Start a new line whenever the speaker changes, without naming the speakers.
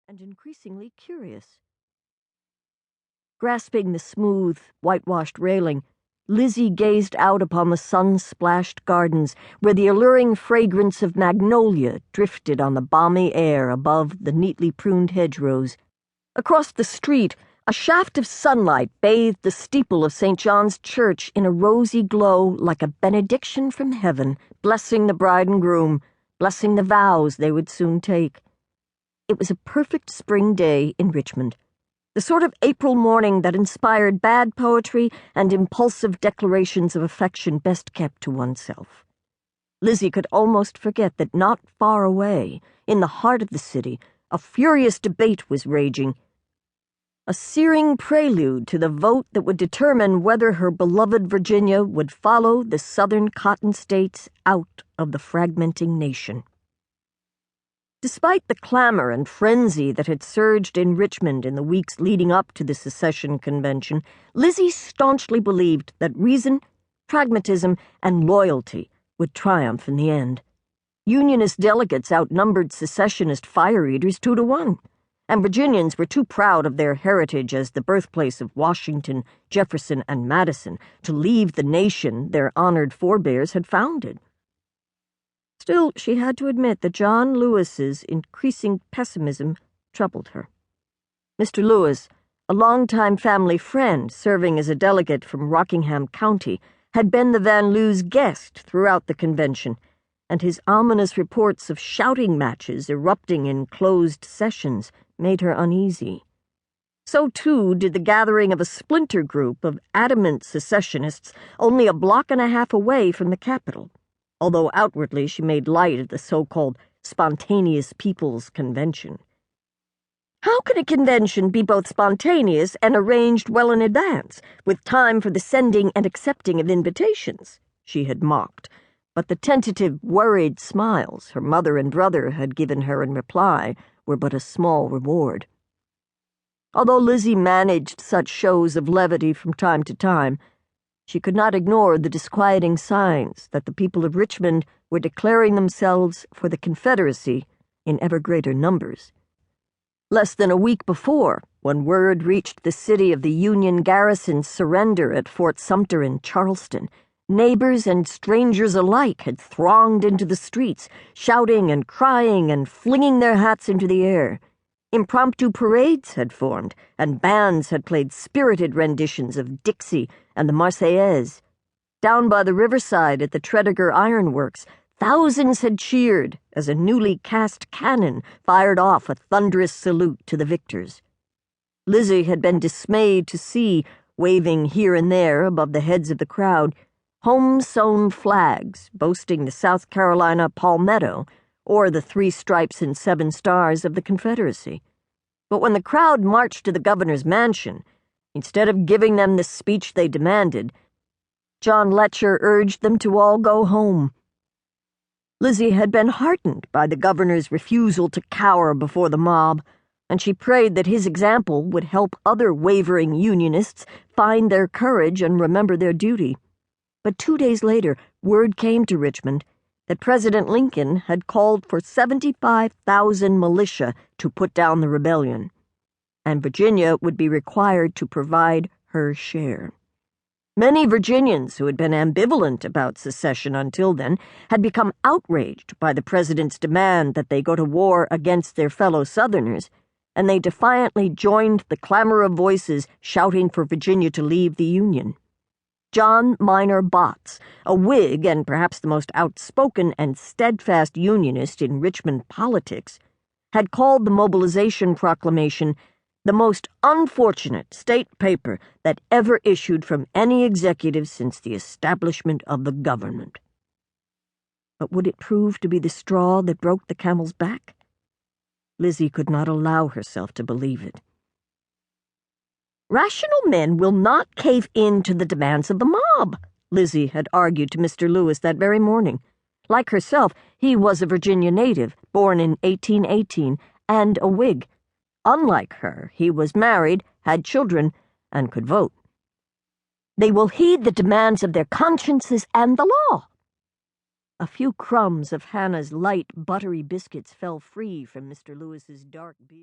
and increasingly curious. Grasping the smooth, whitewashed railing, Lizzie gazed out upon the sun-splashed gardens where the alluring fragrance of magnolia drifted on the balmy air above the neatly pruned hedgerows. Across the street, a shaft of sunlight bathed the steeple of St. John's Church in a rosy glow like a benediction from heaven, blessing the bride and groom, blessing the vows they would soon take. It was a perfect spring day in Richmond, the sort of April morning that inspired bad poetry and impulsive declarations of affection best kept to oneself. Lizzie could almost forget that not far away, in the heart of the city, a furious debate was raging, a searing prelude to the vote that would determine whether her beloved Virginia would follow the southern cotton states out of the fragmenting nation. Despite the clamor and frenzy that had surged in Richmond in the weeks leading up to the secession convention, Lizzie staunchly believed that reason, pragmatism, and loyalty would triumph in the end. Unionist delegates outnumbered secessionist fire-eaters 2-1, and Virginians were too proud of their heritage as the birthplace of Washington, Jefferson, and Madison to leave the nation their honored forebears had founded. Still, she had to admit that John Lewis's increasing pessimism troubled her. Mr. Lewis, a longtime family friend serving as a delegate from Rockingham County, had been the Van Loo's guest throughout the convention, and his ominous reports of shouting matches erupting in closed sessions made her uneasy. So, too, did the gathering of a splinter group of adamant secessionists only a block and a half away from the Capitol, although outwardly she made light of the so-called spontaneous People's Convention. How can a convention be both spontaneous and arranged well in advance, with time for the sending and accepting of invitations? She had mocked, but the tentative, worried smiles her mother and brother had given her in reply were but a small reward. Although Lizzie managed such shows of levity from time to time, she could not ignore the disquieting signs that the people of Richmond were declaring themselves for the Confederacy in ever greater numbers. Less than a week before, when word reached the city of the Union garrison's surrender at Fort Sumter in Charleston, neighbors and strangers alike had thronged into the streets, shouting and crying and flinging their hats into the air. Impromptu parades had formed, and bands had played spirited renditions of Dixie and the Marseillaise. Down by the riverside at the Tredegar Iron Works, thousands had cheered as a newly cast cannon fired off a thunderous salute to the victors. Lizzie had been dismayed to see, waving here and there above the heads of the crowd, home-sewn flags boasting the South Carolina palmetto or the 3 stripes and 7 stars of the Confederacy. But when the crowd marched to the governor's mansion, instead of giving them the speech they demanded, John Letcher urged them to all go home. Lizzie had been heartened by the governor's refusal to cower before the mob, and she prayed that his example would help other wavering Unionists find their courage and remember their duty. But 2 days later, word came to Richmond that President Lincoln had called for 75,000 militia to put down the rebellion, and Virginia would be required to provide her share. Many Virginians who had been ambivalent about secession until then had become outraged by the president's demand that they go to war against their fellow Southerners, and they defiantly joined the clamor of voices shouting for Virginia to leave the Union. John Minor Botts, a Whig and perhaps the most outspoken and steadfast Unionist in Richmond politics, had called the mobilization proclamation the most unfortunate state paper that ever issued from any executive since the establishment of the government. But would it prove to be the straw that broke the camel's back? Lizzie could not allow herself to believe it. Rational men will not cave in to the demands of the mob, Lizzie had argued to Mr. Lewis that very morning. Like herself, he was a Virginia native, born in 1818, and a Whig. Unlike her, he was married, had children, and could vote. They will heed the demands of their consciences and the law. A few crumbs of Hannah's light, buttery biscuits fell free from Mr. Lewis's dark beard.